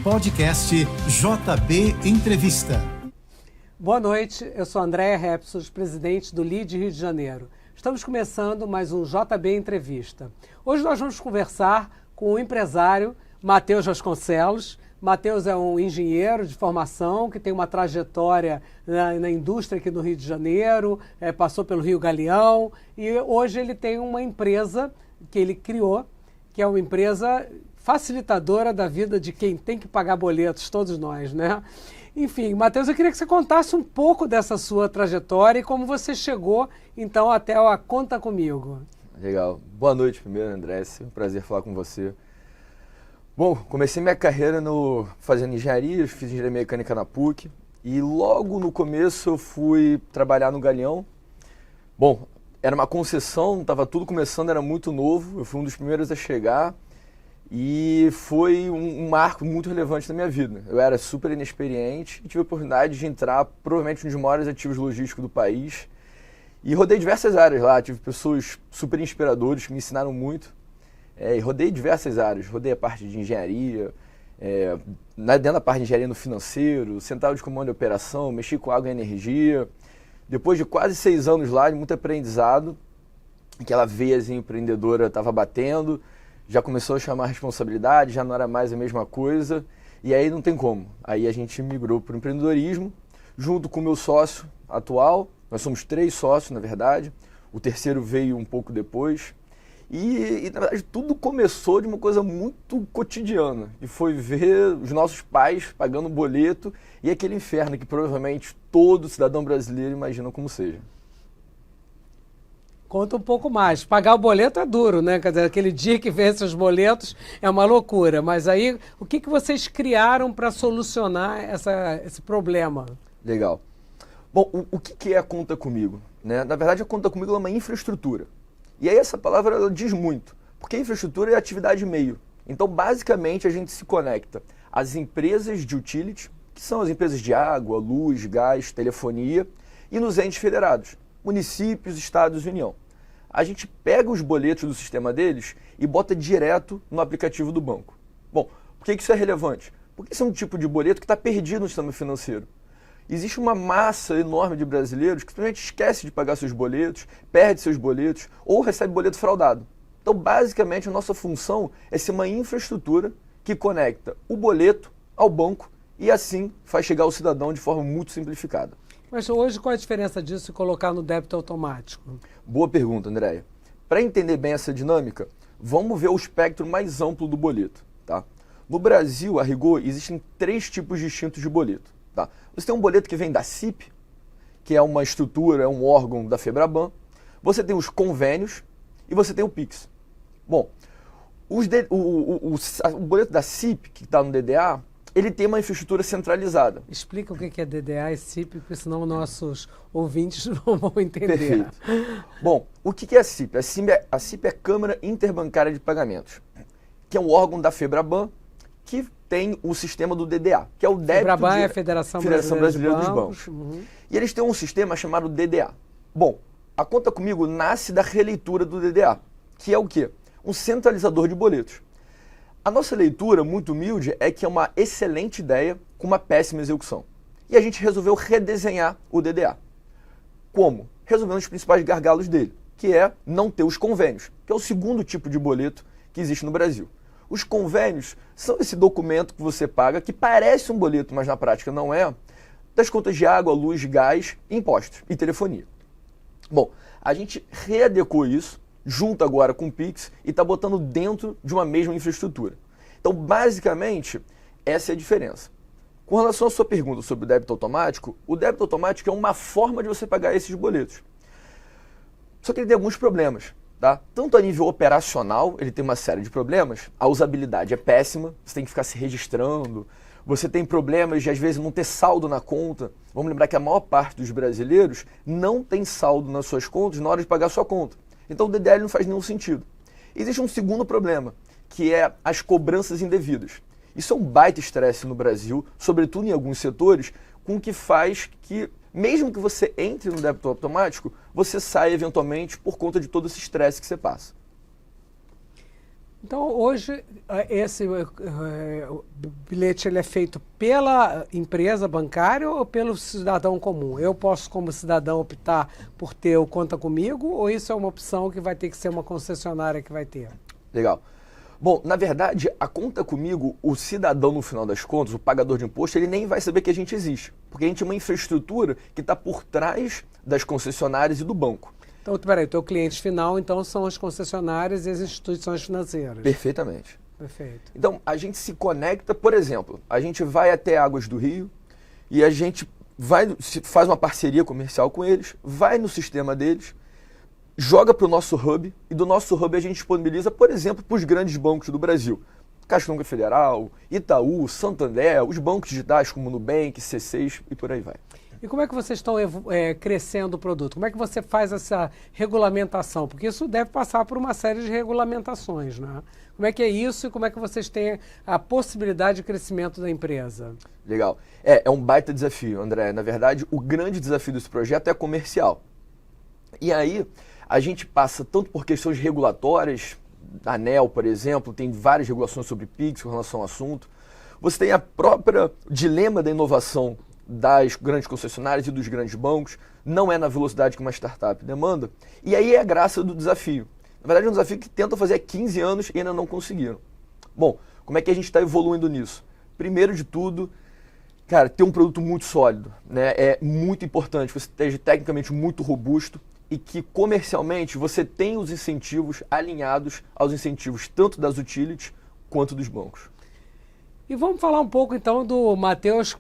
Podcast JB Entrevista. Boa noite, eu sou Andréa Repsos, presidente do LIDE Rio de Janeiro. Estamos começando mais um JB Entrevista. Hoje nós vamos conversar com o empresário Matheus Vasconcelos. Matheus é um engenheiro de formação que tem uma trajetória na indústria aqui no Rio de Janeiro, passou pelo Rio Galeão e hoje ele tem uma empresa que ele criou, que é uma empresa facilitadora da vida de quem tem que pagar boletos, todos nós, né? Enfim, Matheus, eu queria que você contasse um pouco dessa sua trajetória e como você chegou, então, até a Conta Comigo. Legal. Boa noite primeiro, André. É um prazer falar com você. Bom, comecei minha carreira fazendo engenharia, fiz engenharia mecânica na PUC e logo no começo eu fui trabalhar no Galeão. Bom, era uma concessão, estava tudo começando, era muito novo, eu fui um dos primeiros a chegar e foi um marco muito relevante na minha vida. Eu era super inexperiente e tive a oportunidade de entrar provavelmente um dos maiores ativos logísticos do país e rodei diversas áreas lá, tive pessoas super inspiradoras que me ensinaram muito. E rodei diversas áreas, rodei a parte de engenharia, dentro da parte de engenharia no financeiro, central de comando e operação, mexi com água e energia. Depois de quase 6 anos lá, de muito aprendizado, aquela veiazinha empreendedora estava batendo, já começou a chamar responsabilidade, já não era mais a mesma coisa, e aí não tem como. Aí a gente migrou para o empreendedorismo, junto com o meu sócio atual, nós somos 3 sócios na verdade, o terceiro veio um pouco depois. E, na verdade, tudo começou de uma coisa muito cotidiana, que foi ver os nossos pais pagando boleto e aquele inferno que provavelmente todo cidadão brasileiro imagina como seja. Conta um pouco mais. Pagar o boleto é duro, né? Quer dizer, aquele dia que vence os boletos é uma loucura. Mas aí, o que vocês criaram para solucionar esse problema? Legal. Bom, o que é a Conta Comigo? Né? Na verdade, a Conta Comigo é uma infraestrutura. E aí essa palavra ela diz muito, porque a infraestrutura é atividade meio. Então, basicamente, a gente se conecta às empresas de utility, que são as empresas de água, luz, gás, telefonia, e nos entes federados, municípios, estados e União. A gente pega os boletos do sistema deles e bota direto no aplicativo do banco. Bom, por que isso é relevante? Porque isso é um tipo de boleto que está perdido no sistema financeiro. Existe uma massa enorme de brasileiros que simplesmente esquece de pagar seus boletos, perde seus boletos ou recebe boleto fraudado. Então, basicamente, a nossa função é ser uma infraestrutura que conecta o boleto ao banco e assim faz chegar ao cidadão de forma muito simplificada. Mas hoje qual é a diferença disso e colocar no débito automático? Boa pergunta, Andréia. Para entender bem essa dinâmica, vamos ver o espectro mais amplo do boleto. Tá? No Brasil, a rigor, existem 3 tipos distintos de boleto. Tá? Você tem um boleto que vem da CIP, que é uma estrutura, é um órgão da FEBRABAN. Você tem os convênios e você tem o PIX. Bom, o boleto da CIP, que está no DDA, ele tem uma infraestrutura centralizada. Explica o que é DDA e CIP, porque senão nossos ouvintes não vão entender. Perfeito. Bom, o que é a CIP? A CIP é a Câmara Interbancária de Pagamentos, que é um órgão da FEBRABAN, que tem o sistema do DDA, que é o débito FEBRABAN é a Federação Brasileira dos Bancos. Uhum. E eles têm um sistema chamado DDA. Bom, a Conta Comigo nasce da releitura do DDA, que é o quê? Um centralizador de boletos. A nossa leitura, muito humilde, é que é uma excelente ideia com uma péssima execução. E a gente resolveu redesenhar o DDA. Como? Resolvendo os principais gargalos dele, que é não ter os convênios, que é o segundo tipo de boleto que existe no Brasil. Os convênios são esse documento que você paga, que parece um boleto, mas na prática não é, das contas de água, luz, gás, impostos e telefonia. Bom, a gente readequou isso, junto agora com o PIX, e está botando dentro de uma mesma infraestrutura. Então, basicamente, essa é a diferença. Com relação à sua pergunta sobre o débito automático, o débito automático é uma forma de você pagar esses boletos. Só que ele tem alguns problemas. Tá? Tanto a nível operacional, ele tem uma série de problemas, a usabilidade é péssima, você tem que ficar se registrando, você tem problemas de às vezes não ter saldo na conta. Vamos lembrar que a maior parte dos brasileiros não tem saldo nas suas contas na hora de pagar a sua conta. Então o DDL não faz nenhum sentido. Existe um segundo problema, que é as cobranças indevidas. Isso é um baita estresse no Brasil, sobretudo em alguns setores, com o que faz que, mesmo que você entre no débito automático, você sai eventualmente por conta de todo esse estresse que você passa. Então, hoje, esse bilhete ele é feito pela empresa bancária ou pelo cidadão comum? Eu posso, como cidadão, optar por ter o Conta Comigo ou isso é uma opção que vai ter que ser uma concessionária que vai ter? Legal. Bom, na verdade, a Conta Comigo, o cidadão, no final das contas, o pagador de imposto, ele nem vai saber que a gente existe. Porque a gente é uma infraestrutura que está por trás das concessionárias e do banco. Então, peraí, o teu cliente final, então, são as concessionárias e as instituições financeiras. Perfeitamente. Perfeito. Então, a gente se conecta, por exemplo, a gente vai até Águas do Rio e a gente faz uma parceria comercial com eles, vai no sistema deles, joga para o nosso hub e do nosso hub a gente disponibiliza, por exemplo, para os grandes bancos do Brasil. Caixa Econômica Federal, Itaú, Santander, os bancos digitais como Nubank, C6 e por aí vai. E como é que vocês estão crescendo o produto? Como é que você faz essa regulamentação? Porque isso deve passar por uma série de regulamentações, né? Como é que é isso e como é que vocês têm a possibilidade de crescimento da empresa? Legal. É um baita desafio, André. Na verdade, o grande desafio desse projeto é comercial. E aí, a gente passa tanto por questões regulatórias, a ANEEL, por exemplo, tem várias regulações sobre PIX com relação ao assunto. Você tem a própria dilema da inovação das grandes concessionárias e dos grandes bancos, não é na velocidade que uma startup demanda, e aí é a graça do desafio. Na verdade, é um desafio que tentam fazer há 15 anos e ainda não conseguiram. Bom, como é que a gente está evoluindo nisso? Primeiro de tudo, cara, ter um produto muito sólido, né? É muito importante, você esteja tecnicamente muito robusto e que comercialmente você tenha os incentivos alinhados aos incentivos tanto das utilities quanto dos bancos. E vamos falar um pouco então do Matheus,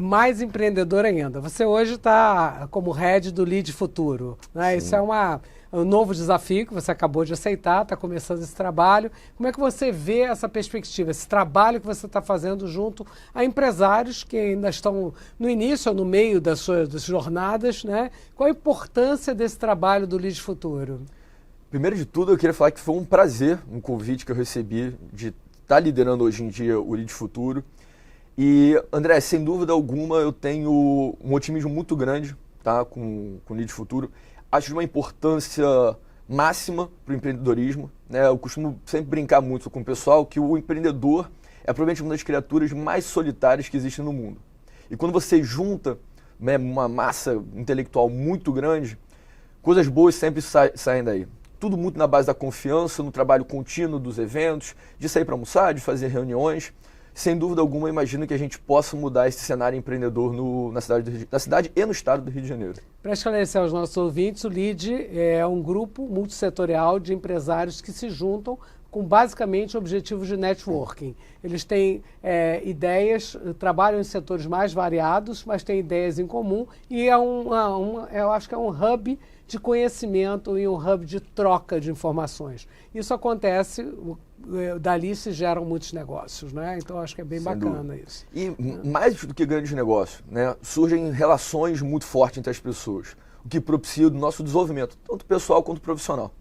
mais empreendedor ainda. Você hoje está como head do Lead Futuro, né? Isso é um novo desafio que você acabou de aceitar, está começando esse trabalho. Como é que você vê essa perspectiva, esse trabalho que você está fazendo junto a empresários que ainda estão no início ou no meio das suas jornadas, né? Qual a importância desse trabalho do Lead Futuro? Primeiro de tudo, eu queria falar que foi um prazer, um convite que eu recebi de estar liderando hoje em dia o Lead Futuro. E, André, sem dúvida alguma, eu tenho um otimismo muito grande, tá, com o Lead Futuro. Acho de uma importância máxima para o empreendedorismo, né? Eu costumo sempre brincar muito com o pessoal que o empreendedor é provavelmente uma das criaturas mais solitárias que existem no mundo. E quando você junta, né, uma massa intelectual muito grande, coisas boas sempre saem daí. Tudo muito na base da confiança, no trabalho contínuo dos eventos, de sair para almoçar, de fazer reuniões. Sem dúvida alguma, eu imagino que a gente possa mudar esse cenário empreendedor na cidade e no estado do Rio de Janeiro. Para esclarecer aos nossos ouvintes, o LEAD é um grupo multissetorial de empresários que se juntam com basicamente objetivos de networking. Eles têm ideias, trabalham em setores mais variados, mas têm ideias em comum e eu acho que é um hub de conhecimento e um hub de troca de informações. Isso acontece, dali se geram muitos negócios, né? Então acho que é bem bacana isso. E mais do que grandes negócios, né, surgem relações muito fortes entre as pessoas, o que propicia o nosso desenvolvimento, tanto pessoal quanto profissional.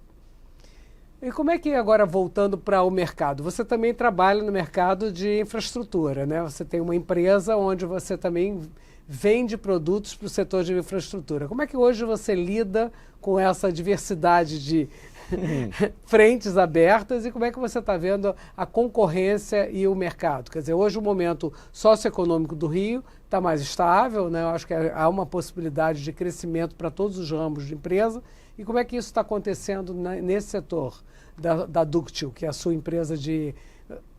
E como é que agora, voltando para o mercado, você também trabalha no mercado de infraestrutura, né? Você tem uma empresa onde você também vende produtos para o setor de infraestrutura. Como é que hoje você lida com essa diversidade de frentes abertas e como é que você está vendo a concorrência e o mercado? Quer dizer, hoje o momento socioeconômico do Rio está mais estável, né? Eu acho que há uma possibilidade de crescimento para todos os ramos de empresa. E como é que isso está acontecendo nesse setor da Ductil, que é a sua empresa de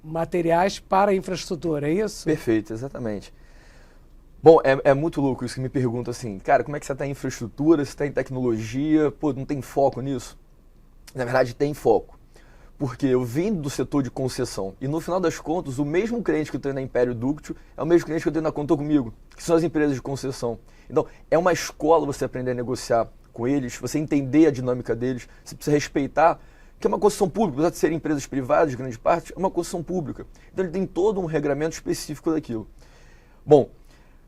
materiais para infraestrutura, é isso? Perfeito, exatamente. Bom, é muito louco isso que me pergunta assim, cara, como é que você está em infraestrutura, você está em tecnologia, pô, não tem foco nisso? Na verdade, tem foco, porque eu vim do setor de concessão e no final das contas, o mesmo cliente que eu tenho na Império Ductil é o mesmo cliente que eu tenho na Conta Comigo, que são as empresas de concessão. Então, é uma escola você aprender a negociar com eles, você entender a dinâmica deles, você precisa respeitar que é uma concessão pública, apesar de serem empresas privadas, de grande parte, é uma concessão pública. Então, ele tem todo um regramento específico daquilo. Bom,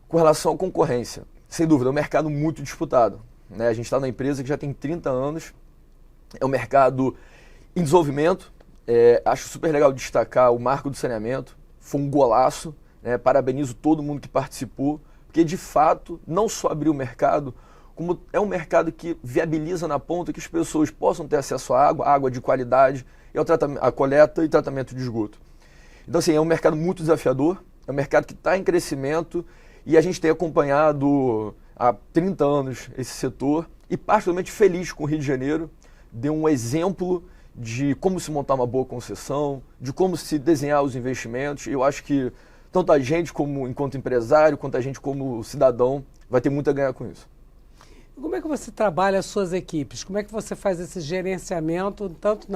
com relação à concorrência, sem dúvida, é um mercado muito disputado, né? A gente está numa empresa que já tem 30 anos, é um mercado em desenvolvimento, acho super legal destacar o marco do saneamento, foi um golaço, né? Parabenizo todo mundo que participou, porque de fato não só abriu o mercado, como é um mercado que viabiliza na ponta que as pessoas possam ter acesso à água de qualidade, e à coleta e tratamento de esgoto. Então, assim, é um mercado muito desafiador, é um mercado que está em crescimento e a gente tem acompanhado há 30 anos esse setor e particularmente feliz com o Rio de Janeiro, deu um exemplo de como se montar uma boa concessão, de como se desenhar os investimentos. Eu acho que tanto a gente como enquanto empresário, quanto a gente como cidadão, vai ter muito a ganhar com isso. Como é que você trabalha as suas equipes? Como é que você faz esse gerenciamento, tanto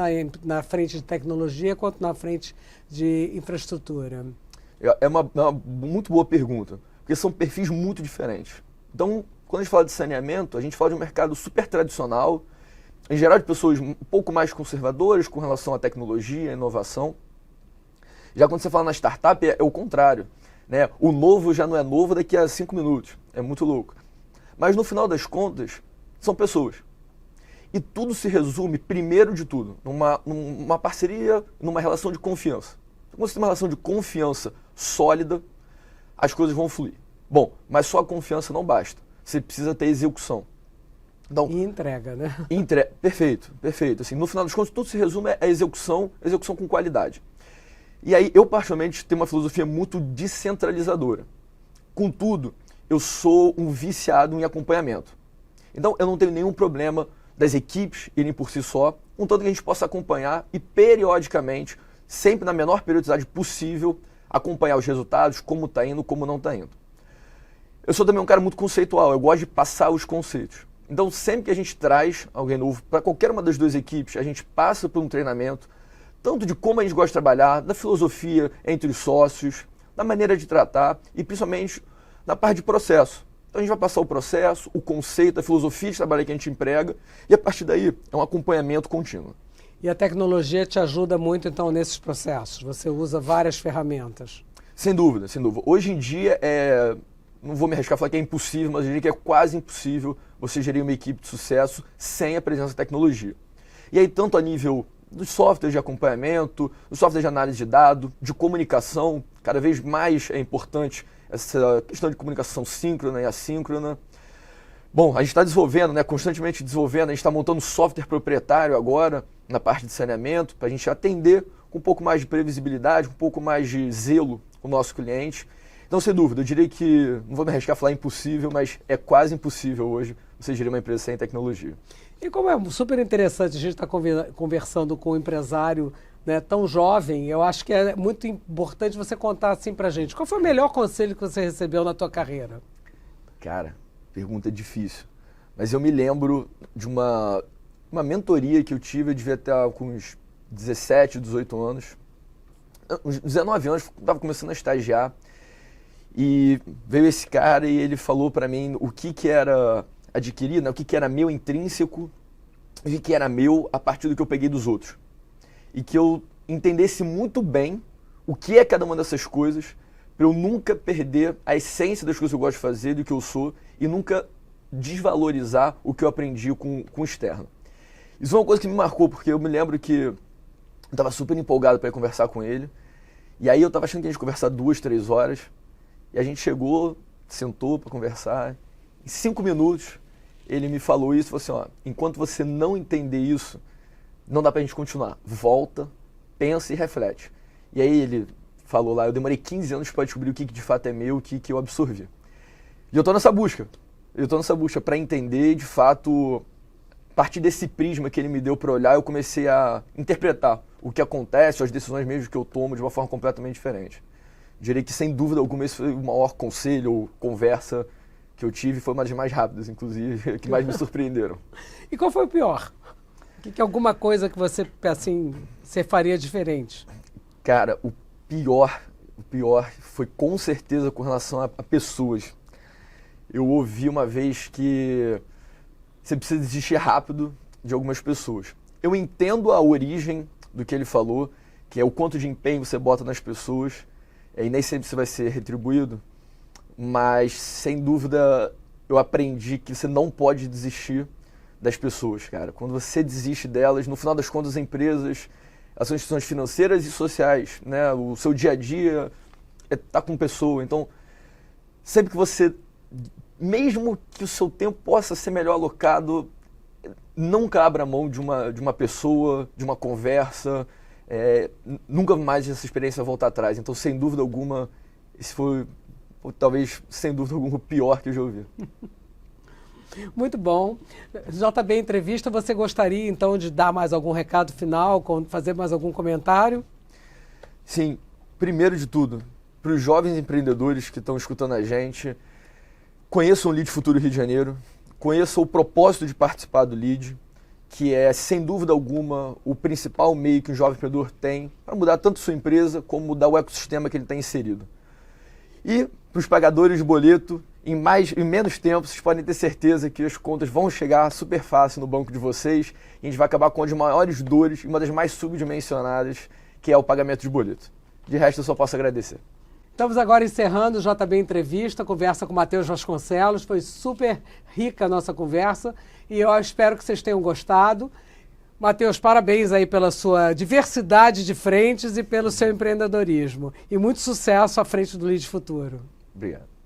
na frente de tecnologia quanto na frente de infraestrutura? É uma muito boa pergunta, porque são perfis muito diferentes. Então, quando a gente fala de saneamento, a gente fala de um mercado super tradicional, em geral de pessoas um pouco mais conservadoras com relação à tecnologia, à inovação. Já quando você fala na startup, é o contrário, né? O novo já não é novo daqui a 5 minutos, é muito louco. Mas no final das contas, são pessoas. E tudo se resume, primeiro de tudo, numa parceria, numa relação de confiança. Quando você tem uma relação de confiança sólida, as coisas vão fluir. Bom, mas só a confiança não basta. Você precisa ter execução. Então, e entrega, né? Perfeito, perfeito. Assim, no final das contas, tudo se resume a execução com qualidade. E aí, eu particularmente tenho uma filosofia muito descentralizadora. Contudo, eu sou um viciado em acompanhamento. Então, eu não tenho nenhum problema das equipes irem por si só, contanto que a gente possa acompanhar e, periodicamente, sempre na menor periodicidade possível, acompanhar os resultados, como está indo, como não está indo. Eu sou também um cara muito conceitual, eu gosto de passar os conceitos. Então, sempre que a gente traz alguém novo para qualquer uma das duas equipes, a gente passa por um treinamento, tanto de como a gente gosta de trabalhar, da filosofia entre os sócios, da maneira de tratar e, principalmente, na parte de processo. Então a gente vai passar o processo, o conceito, a filosofia de trabalho que a gente emprega e a partir daí é um acompanhamento contínuo. E a tecnologia te ajuda muito então nesses processos? Você usa várias ferramentas? Sem dúvida, sem dúvida. Hoje em dia não vou me arriscar a falar que é impossível, mas eu diria que é quase impossível você gerir uma equipe de sucesso sem a presença da tecnologia. E aí tanto a nível dos softwares de acompanhamento, dos softwares de análise de dados, de comunicação, cada vez mais é importante essa questão de comunicação síncrona e assíncrona. Bom, a gente está desenvolvendo, né, constantemente desenvolvendo, a gente está montando software proprietário agora, na parte de saneamento, para a gente atender com um pouco mais de previsibilidade, um pouco mais de zelo o nosso cliente. Então, sem dúvida, eu diria que, não vou me arriscar a falar impossível, mas é quase impossível hoje você gerir uma empresa sem tecnologia. E como é super interessante a gente estar conversando com um empresário, né, tão jovem, eu acho que é muito importante você contar assim pra gente. Qual foi o melhor conselho que você recebeu na tua carreira? Cara, pergunta difícil. Mas eu me lembro de uma mentoria que eu tive, eu devia estar com uns 17, 18 anos. Uns 19 anos, estava começando a estagiar. E veio esse cara e ele falou pra mim o que era adquirido, né, o que era meu intrínseco e o que era meu a partir do que eu peguei dos outros. E que eu entendesse muito bem o que é cada uma dessas coisas, para eu nunca perder a essência das coisas que eu gosto de fazer, do que eu sou, e nunca desvalorizar o que eu aprendi com o externo. Isso é uma coisa que me marcou, porque eu me lembro que eu estava super empolgado para ir conversar com ele, e aí eu estava achando que a gente ia conversar 2, 3 horas, e a gente chegou, sentou para conversar, em 5 minutos ele me falou isso, falou assim, ó, enquanto você não entender isso, não dá pra gente continuar. Volta, pensa e reflete. E aí ele falou lá, eu demorei 15 anos para descobrir o que de fato é meu, o que eu absorvi. E eu tô nessa busca. Para entender, de fato, a partir desse prisma que ele me deu para olhar, eu comecei a interpretar o que acontece, as decisões mesmo que eu tomo de uma forma completamente diferente. Diria que, sem dúvida alguma, esse foi o maior conselho ou conversa que eu tive, foi uma das mais rápidas, inclusive, que mais me surpreenderam. E qual foi o pior? Que alguma coisa que você, assim, você faria diferente? Cara, o pior foi com certeza com relação a pessoas. Eu ouvi uma vez que você precisa desistir rápido de algumas pessoas. Eu entendo a origem do que ele falou, que é o quanto de empenho você bota nas pessoas, e nem sempre você vai ser retribuído, mas, sem dúvida, eu aprendi que você não pode desistir das pessoas, cara. Quando você desiste delas, no final das contas, as empresas, elas são instituições financeiras e sociais, né? O seu dia a dia é estar com pessoa. Então, sempre que você mesmo que o seu tempo possa ser melhor alocado, nunca abra mão de uma pessoa, de uma conversa, nunca mais essa experiência voltar atrás. Então, sem dúvida alguma, esse foi, talvez, sem dúvida alguma, o pior que eu já ouvi. Muito bom. JB Entrevista, você gostaria então de dar mais algum recado final, fazer mais algum comentário? Sim, primeiro de tudo, para os jovens empreendedores que estão escutando a gente, conheçam o Lead Futuro Rio de Janeiro, conheçam o propósito de participar do Lead, que é, sem dúvida alguma, o principal meio que um jovem empreendedor tem para mudar tanto sua empresa como mudar o ecossistema que ele está inserido. E para os pagadores de boleto, em menos tempo, vocês podem ter certeza que as contas vão chegar super fácil no banco de vocês e a gente vai acabar com uma das maiores dores e uma das mais subdimensionadas, que é o pagamento de boleto. De resto, eu só posso agradecer. Estamos agora encerrando o JB Entrevista, conversa com o Matheus Vasconcelos. Foi super rica a nossa conversa e eu espero que vocês tenham gostado. Matheus, parabéns aí pela sua diversidade de frentes e pelo seu empreendedorismo. E muito sucesso à frente do Lead Futuro. Obrigado.